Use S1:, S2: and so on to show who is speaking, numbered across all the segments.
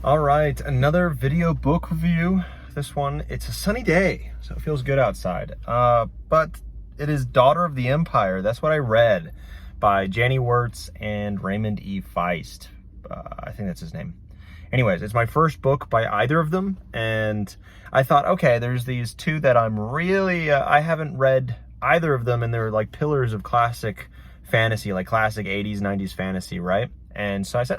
S1: All right, another video book review. This one, it's a sunny day, so it feels good outside. But it is Daughter of the Empire. That's what I read by Janny Wurts and Raymond Feist. I think that's his name. Anyways, it's my first book by either of them, and I thought, okay, there's these two that I'm really, I haven't read either of them, and they're like pillars of classic fantasy, like classic 80s, 90s fantasy, right? And so I said,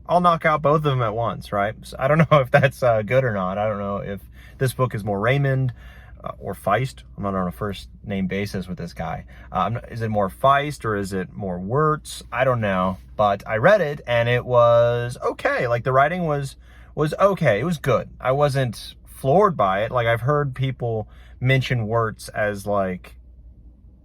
S1: I'll knock out both of them at once, right? So I don't know if that's good or not. I don't know if this book is more Raymond or Feist. I'm not on a first name basis with this guy. Is it more Feist or is it more Wurts? I don't know. But I read it and it was okay. Like the writing was okay. It was good. I wasn't floored by it. Like I've heard people mention Wurts as like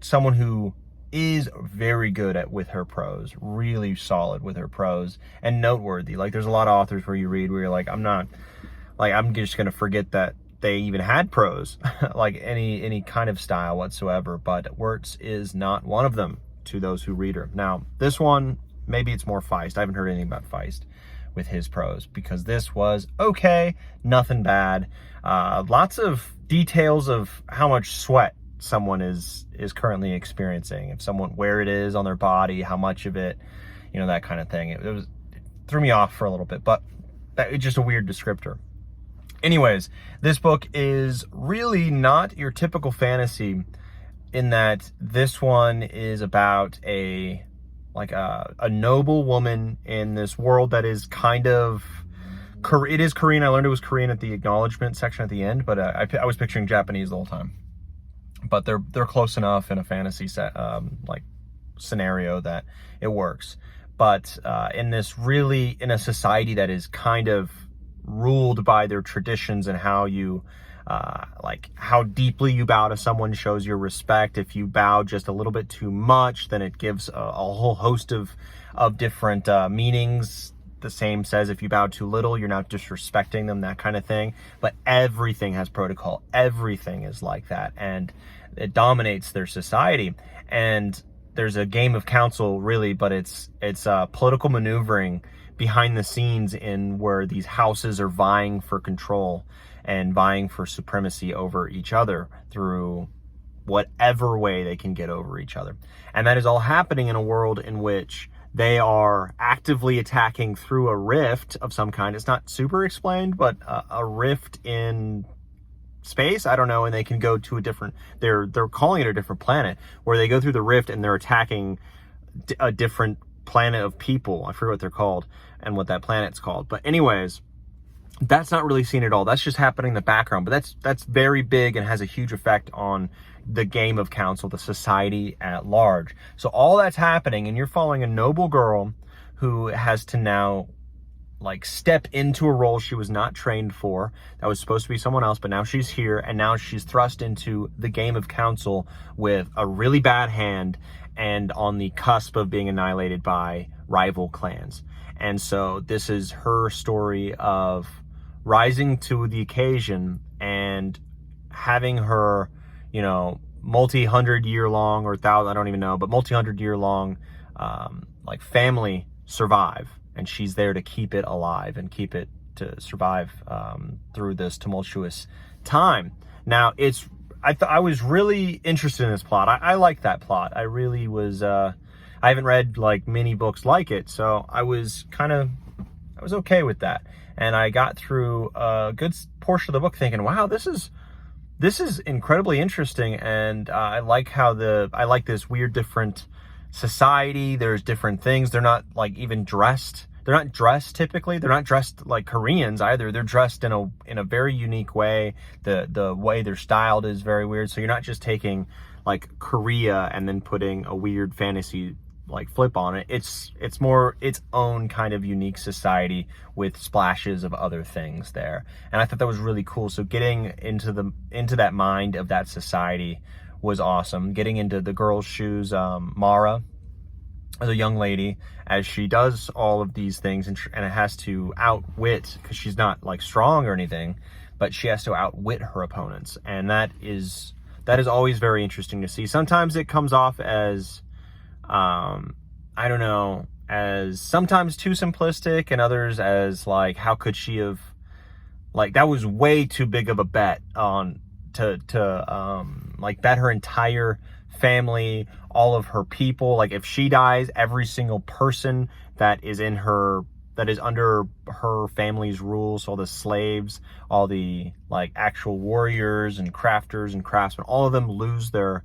S1: someone who is very good with her prose, really solid with her prose, and noteworthy. Like there's a lot of authors where you read where you're like, I'm just gonna forget that they even had prose, like any kind of style whatsoever. But Wurts is not one of them, to those who read her. Now this one, maybe it's more Feist. I haven't heard anything about Feist with his prose, because this was okay, nothing bad. Lots of details of how much sweat someone is currently experiencing, where it is on their body, how much of it, that kind of thing. It threw me off for a little bit, but it's just a weird descriptor. Anyways, this book is really not your typical fantasy in that this one is about a noble woman in this world that is kind of, it is Korean. I learned it was Korean at the acknowledgement section at the end, but I was picturing Japanese the whole time. But they're close enough in a fantasy set, scenario that it works. But in a society that is kind of ruled by their traditions and how you, how deeply you bow to someone shows your respect. If you bow just a little bit too much, then it gives a whole host of different meanings. The same says if you bow too little, you're not disrespecting them, that kind of thing. But everything has protocol. Everything is like that. And it dominates their society. And there's a game of council, really, but it's political maneuvering behind the scenes in where these houses are vying for control and vying for supremacy over each other through whatever way they can get over each other. And that is all happening in a world in which they are actively attacking through a rift of some kind. It's not super explained, but a rift in space, I don't know, and they can go to they're calling it a different planet, where they go through the rift and they're attacking a different planet of people. I forget what they're called and what that planet's called. But anyways, that's not really seen at all. That's just happening in the background, but that's very big and has a huge effect on the game of council, the society at large. So all that's happening, and you're following a noble girl who has to now step into a role she was not trained for. That was supposed to be someone else, but now she's here, and now she's thrust into the game of council with a really bad hand and on the cusp of being annihilated by rival clans. And so this is her story of rising to the occasion and having her, multi-hundred-year-long or thousand, I don't even know, but multi-hundred-year-long, family survive. And she's there to keep it alive and keep it to survive through this tumultuous time. Now, I was really interested in this plot. I like that plot. I really was, I haven't read many books like it, so I was okay with that. And I got through a good portion of the book thinking, wow, this is incredibly interesting. And I like this weird different society. There's different things. They're not even dressed. They're not dressed typically. They're not dressed like Koreans either. They're dressed in a very unique way. The way they're styled is very weird. So you're not just taking Korea and then putting a weird fantasy flip on it. It's more its own kind of unique society with splashes of other things there. And I thought that was really cool. So getting into that mind of that society was awesome. Getting into the girl's shoes, Mara, as a young lady, as she does all of these things, and it has to outwit, because she's not strong or anything, but she has to outwit her opponents. And that is always very interesting to see. Sometimes it comes off as I don't know, as sometimes too simplistic, and others as like, how could she have, like, that was way too big of a bet on to like bet her entire family, all of her people. Like, if she dies, every single person that is under her family's rules, all the slaves, all the like actual warriors and crafters and craftsmen, all of them lose their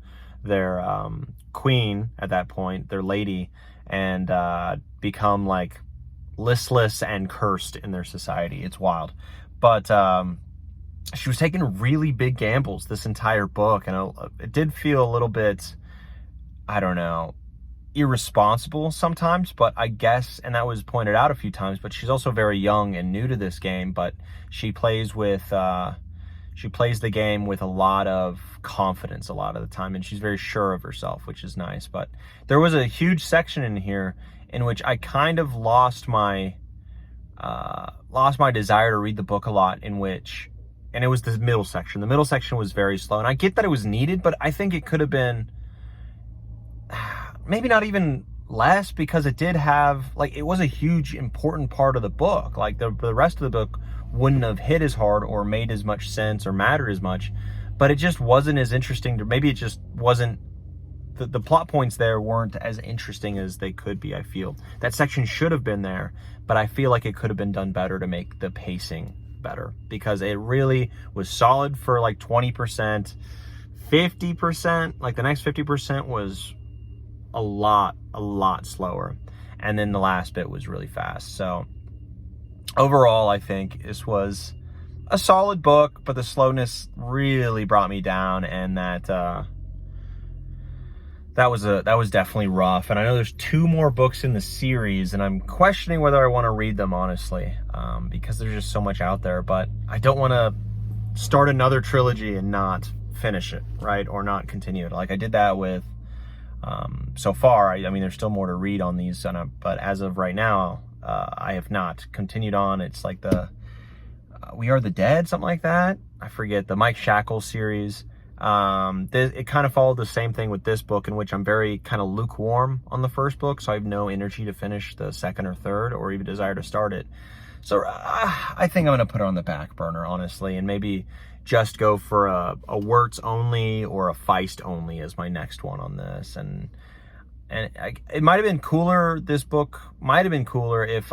S1: queen at that point, their lady, and become like listless and cursed in their society. It's wild. But she was taking really big gambles this entire book, and it did feel a little bit, I don't know, irresponsible sometimes, but I guess, and that was pointed out a few times, but she's also very young and new to this game, but she plays the game with a lot of confidence a lot of the time, and she's very sure of herself, which is nice. But there was a huge section in here in which I kind of lost my desire to read the book a lot, and it was the middle section. The middle section was very slow, and I get that it was needed, but I think it could have been maybe not even less, because it did have, like, it was a huge important part of the book. Like, the rest of the book wouldn't have hit as hard or made as much sense or mattered as much, but it just wasn't as interesting. Maybe it just wasn't, the plot points there weren't as interesting as they could be. I feel that section should have been there, but I feel like it could have been done better to make the pacing better, because it really was solid for like 20%, 50%, like the next 50% was a lot slower, and then the last bit was really fast. So overall, I think this was a solid book, but the slowness really brought me down, and that was definitely rough. And I know there's 2 more books in the series, and I'm questioning whether I want to read them, honestly, because there's just so much out there. But I don't want to start another trilogy and not finish it, right? Or not continue it. Like I did that with so far. I mean, there's still more to read on these, but as of right now, I have not continued on. It's like the We Are the Dead, something like that. I forget, the Mike Shackle series. It kind of followed the same thing with this book, in which I'm very kind of lukewarm on the first book, so I have no energy to finish the second or third, or even desire to start it. So I think I'm going to put it on the back burner, honestly, and maybe just go for a Wurts only or a Feist only as my next one on this. And it might have been cooler, this book might have been cooler if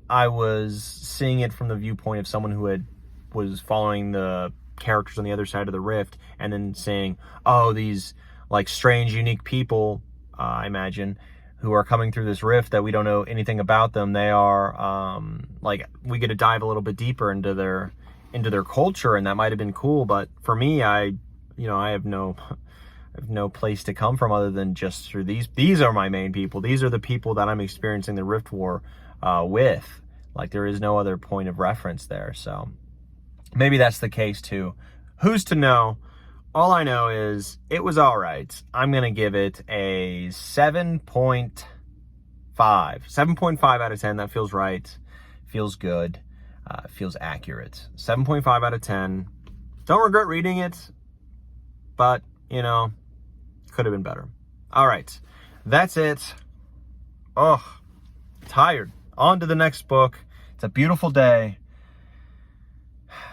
S1: I was seeing it from the viewpoint of someone who was following the characters on the other side of the rift, and then saying, oh, these like strange, unique people, I imagine, who are coming through this rift that we don't know anything about them. They are like, we get to dive a little bit deeper into their culture, and that might have been cool. But for me, I have no place to come from other than just through these are my main people. These are the people that I'm experiencing the Rift War with. Like, there is no other point of reference there. So maybe that's the case too. Who's to know? All I know is it was all right. I'm going to give it a 7.5. 7.5 out of 10. That feels right. Feels good. Feels accurate. 7.5 out of 10. Don't regret reading it, but, could have been better. All right. That's it. Oh, tired. On to the next book. It's a beautiful day.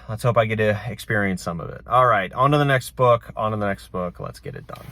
S1: Let's hope I get to experience some of it. All right, on to the next book. Let's get it done.